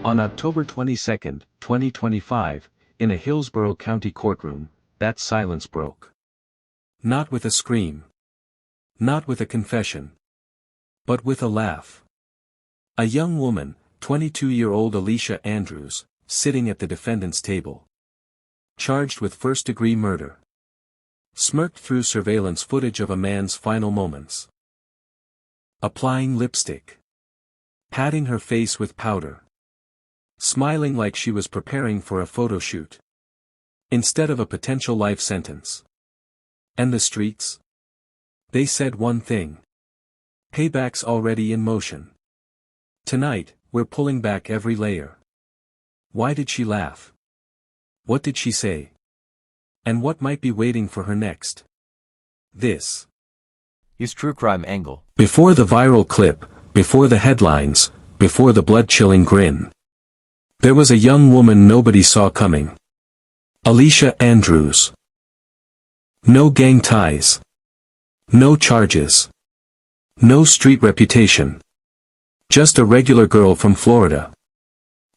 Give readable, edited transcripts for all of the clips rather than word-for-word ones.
On October 22, 2025, in a Hillsborough County courtroom, that silence broke. Not with a scream. Not with a confession. But with a laugh. A young woman, 22-year-old Alicia Andrews, sitting at the defendant's table. Charged with first-degree murder. Smirked through surveillance footage of a man's final moments. Applying lipstick. Patting her face with powder. Smiling like she was preparing for a photo shoot. Instead of a potential life sentence. And the streets? They said one thing. Payback's already in motion. Tonight, we're pulling back every layer. Why did she laugh? What did she say? And what might be waiting for her next? This is True Crime Angle. Before the viral clip, before the headlines, before the blood-chilling grin. There was a young woman nobody saw coming. Alicia Andrews. No gang ties. No charges. No street reputation. Just a regular girl from Florida.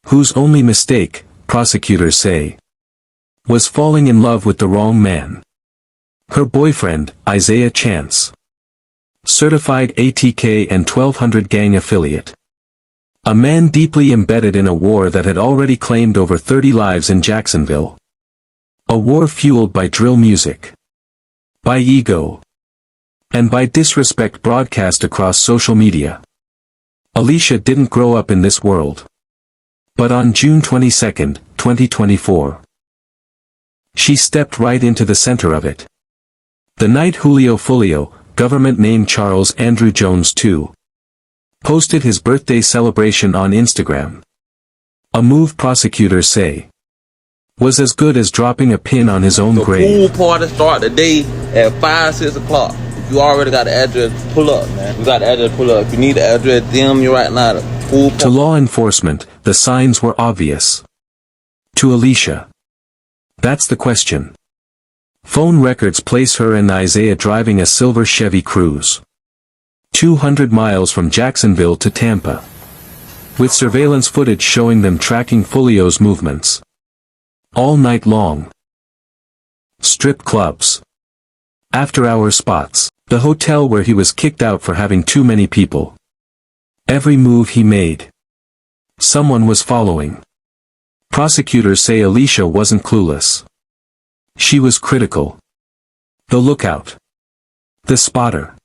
Whose only mistake, prosecutors say, was falling in love with the wrong man. Her boyfriend, Isaiah Chance. Certified ATK and 1200 gang affiliate. A man deeply embedded in a war that had already claimed over 30 lives in Jacksonville. A war fueled by drill music. By ego. And by disrespect broadcast across social media. Alicia didn't grow up in this world. But on June 22, 2024, she stepped right into the center of it. The night Julio Foolio, government name Charles Andrew Jones II, posted his birthday celebration on Instagram. A move prosecutors say was as good as dropping a pin on his own grave. The pool party start today at 5, 6 o'clock. If you already got the address, pull up, man. You got the address, pull up. If you need the address, DM me right now. To law enforcement, the signs were obvious. To Alicia, that's the question. Phone records place her and Isaiah driving a silver Chevy Cruze. 200 miles from Jacksonville to Tampa. With surveillance footage showing them tracking Foolio's movements. All night long. Strip clubs. After-hour spots. The hotel where he was kicked out for having too many people. Every move he made. Someone was following. Prosecutors say Alicia wasn't clueless. She was critical. The lookout. The spotter.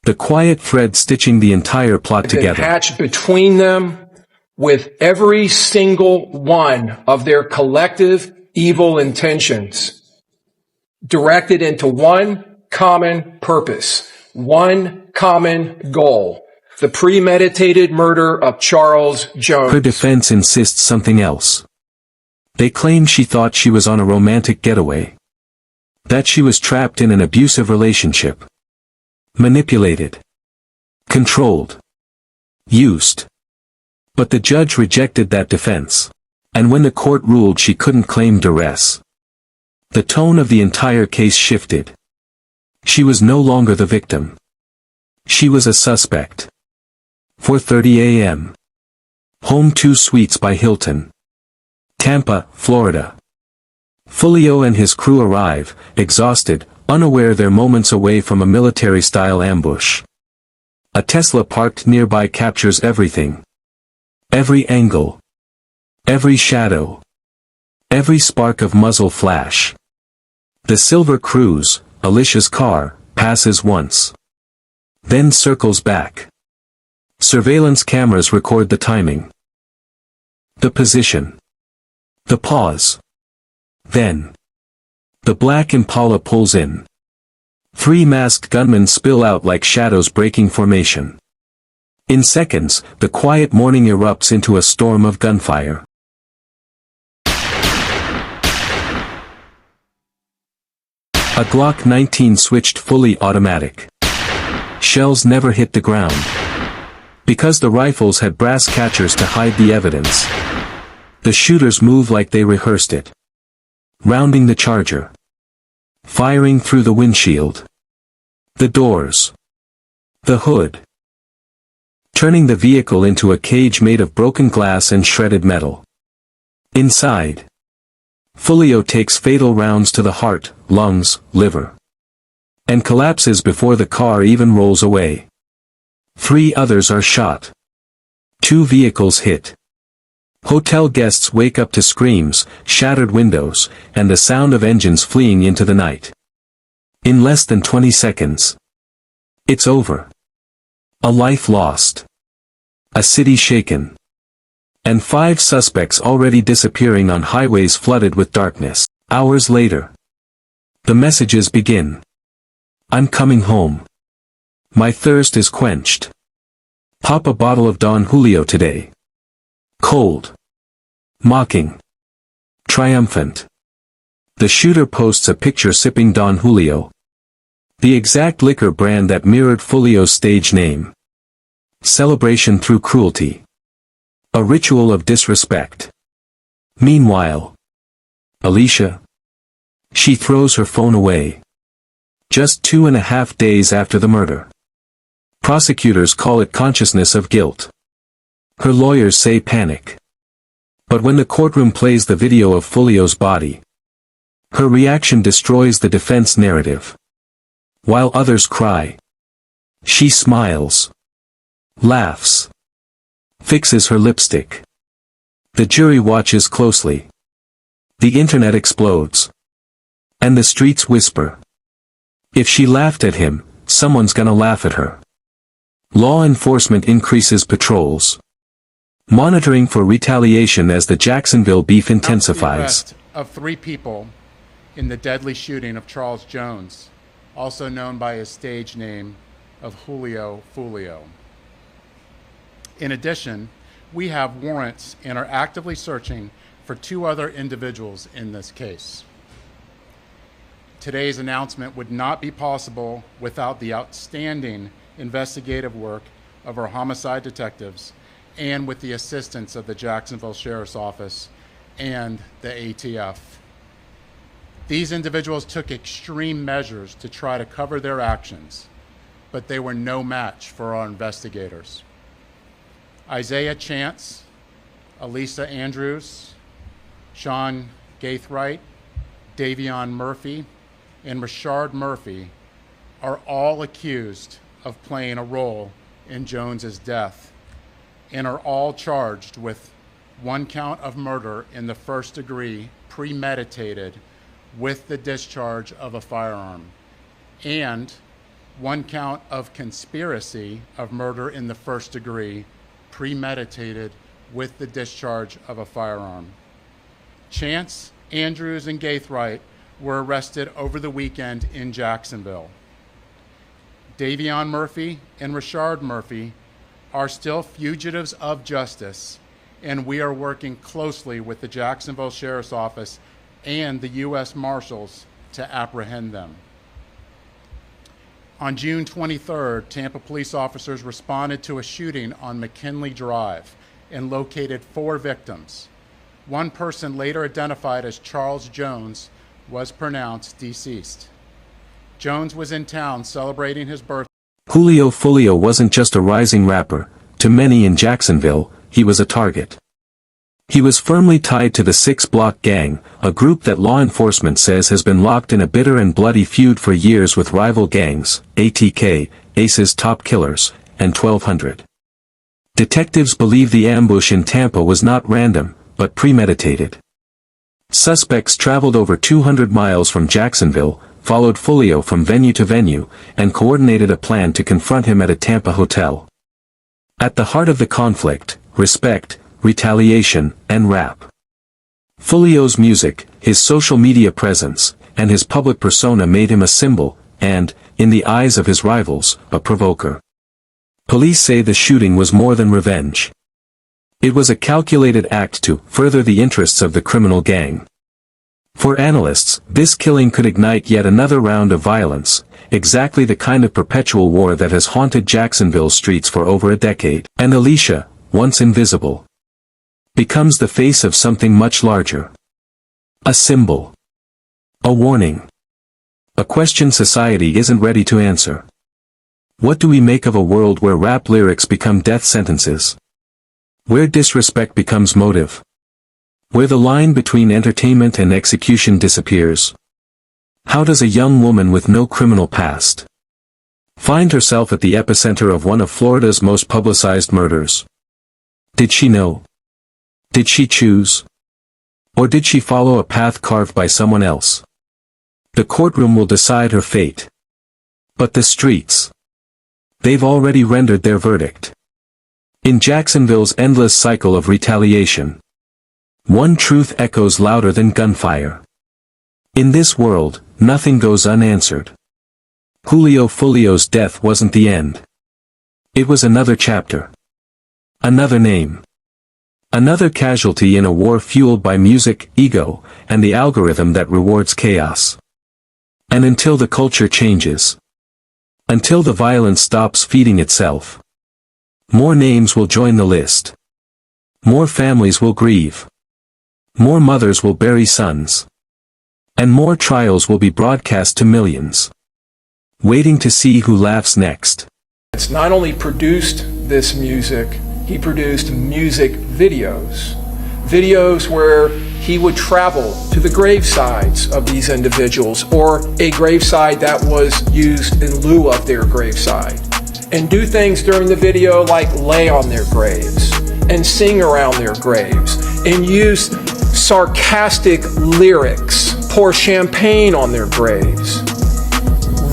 The quiet thread stitching the entire plot together. Attached between them with every single one of their collective evil intentions. Directed into one common purpose. One common goal. The premeditated murder of Charles Jones. Her defense insists something else. They claim she thought she was on a romantic getaway. That she was trapped in an abusive relationship. Manipulated. Controlled. Used. But the judge rejected that defense. And when the court ruled she couldn't claim duress, the tone of the entire case shifted. She was no longer the victim. She was a suspect. 4:30 a.m. Home 2 Suites by Hilton. Tampa, Florida. Foolio and his crew arrive, exhausted, unaware they're moments away from a military-style ambush. A Tesla parked nearby captures everything. Every angle. Every shadow. Every spark of muzzle flash. The silver Cruze, Alicia's car, passes once. Then circles back. Surveillance cameras record the timing. The position. The pause. Then. The black Impala pulls in. 3 masked gunmen spill out like shadows breaking formation. In seconds, the quiet morning erupts into a storm of gunfire. A Glock 19 switched fully automatic. Shells never hit the ground. Because the rifles had brass catchers to hide the evidence. The shooters move like they rehearsed it. Rounding the charger. Firing through the windshield. The doors. The hood. turning the vehicle into a cage made of broken glass and shredded metal. Inside, Foolio takes fatal rounds to the heart, lungs, liver, and collapses before the car even rolls away. 3 others are shot. 2 vehicles hit. Hotel guests wake up to screams, shattered windows, and the sound of engines fleeing into the night. In less than 20 seconds, it's over. A life lost. A city shaken. And 5 suspects already disappearing on highways flooded with darkness. Hours later, the messages begin. I'm coming home. My thirst is quenched. Pop a bottle of Don Julio today. Cold. Mocking. Triumphant. The shooter posts a picture sipping Don Julio, the exact liquor brand that mirrored Foolio's stage name. Celebration through cruelty. A ritual of disrespect. Meanwhile, Alicia. She throws her phone away. Just 2.5 days after the murder. Prosecutors call it consciousness of guilt. Her lawyers say panic. But when the courtroom plays the video of Foolio's body, her reaction destroys the defense narrative. While others cry, she smiles, laughs, fixes her lipstick. The jury watches closely. The internet explodes. And the streets whisper. If she laughed at him, someone's gonna laugh at her. Law enforcement increases patrols, monitoring for retaliation as the Jacksonville beef intensifies. The arrest of 3 people in the deadly shooting of Charles Jones, also known by his stage name of Julio Foolio. In addition, we have warrants and are actively searching for 2 other individuals in this case. Today's announcement would not be possible without the outstanding investigative work of our homicide detectives and with the assistance of the Jacksonville Sheriff's Office and the ATF. These individuals took extreme measures to try to cover their actions, but they were no match for our investigators. Isaiah Chance, Alicia Andrews, Sean Gaithright, Davion Murphy, and Rashard Murphy are all accused of playing a role in Jones's death and are all charged with 1 count of murder in the 1st degree premeditated with the discharge of a firearm and 1 count of conspiracy of murder in the 1st degree premeditated with the discharge of a firearm. Chance, Andrews, and Gaithright were arrested over the weekend in Jacksonville. Davion Murphy and Rashard Murphy are still fugitives of justice, and we are working closely with the Jacksonville Sheriff's Office and the U.S. Marshals to apprehend them. On June 23rd, Tampa police officers responded to a shooting on McKinley Drive and located 4 victims. 1 person later identified as Charles Jones was pronounced deceased. Jones was in town celebrating his birthday. Julio Foolio wasn't just a rising rapper. To many in Jacksonville, he was a target. He was firmly tied to the 6 Block Gang, a group that law enforcement says has been locked in a bitter and bloody feud for years with rival gangs, ATK, Ace's Top Killers, and 1200. Detectives believe the ambush in Tampa was not random, but premeditated. Suspects traveled over 200 miles from Jacksonville, followed Foolio from venue to venue, and coordinated a plan to confront him at a Tampa hotel. At the heart of the conflict, respect, retaliation, and rap. Foolio's music, his social media presence, and his public persona made him a symbol, and, in the eyes of his rivals, a provoker. Police say the shooting was more than revenge. It was a calculated act to further the interests of the criminal gang. For analysts, this killing could ignite yet another round of violence, exactly the kind of perpetual war that has haunted Jacksonville's streets for over a decade. And Alicia, once invisible, becomes the face of something much larger. A symbol. A warning. A question society isn't ready to answer. What do we make of a world where rap lyrics become death sentences? Where disrespect becomes motive? Where the line between entertainment and execution disappears? How does a young woman with no criminal past find herself at the epicenter of one of Florida's most publicized murders? Did she know? Did she choose? Or did she follow a path carved by someone else? The courtroom will decide her fate. But the streets, they've already rendered their verdict. In Jacksonville's endless cycle of retaliation, one truth echoes louder than gunfire. In this world, nothing goes unanswered. Julio Foolio's death wasn't the end. It was another chapter. Another name. Another casualty in a war fueled by music, ego, and the algorithm that rewards chaos. And until the culture changes, until the violence stops feeding itself, more names will join the list. More families will grieve. More mothers will bury sons. And more trials will be broadcast to millions, waiting to see who laughs next. It's not only produced this music, he produced music videos. Videos where he would travel to the gravesides of these individuals, or a graveside that was used in lieu of their graveside, and do things during the video like lay on their graves, and sing around their graves, and use sarcastic lyrics, pour champagne on their graves,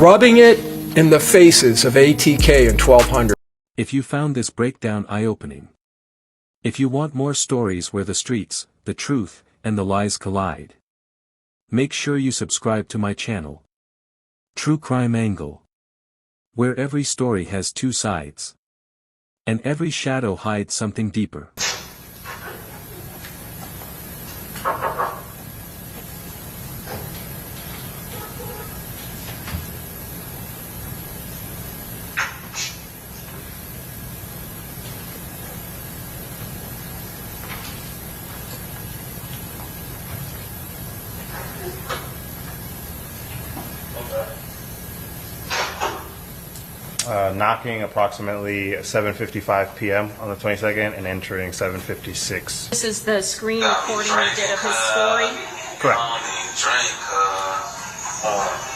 rubbing it in the faces of ATK and 1200. If you found this breakdown eye-opening, if you want more stories where the streets, the truth, and the lies collide, make sure you subscribe to my channel, True Crime Angle, where every story has two sides, and every shadow hides something deeper. Knocking approximately 7:55 p.m. on the 22nd and entering 7:56. This is the screen recording you did of his story? Correct. I don't even drink,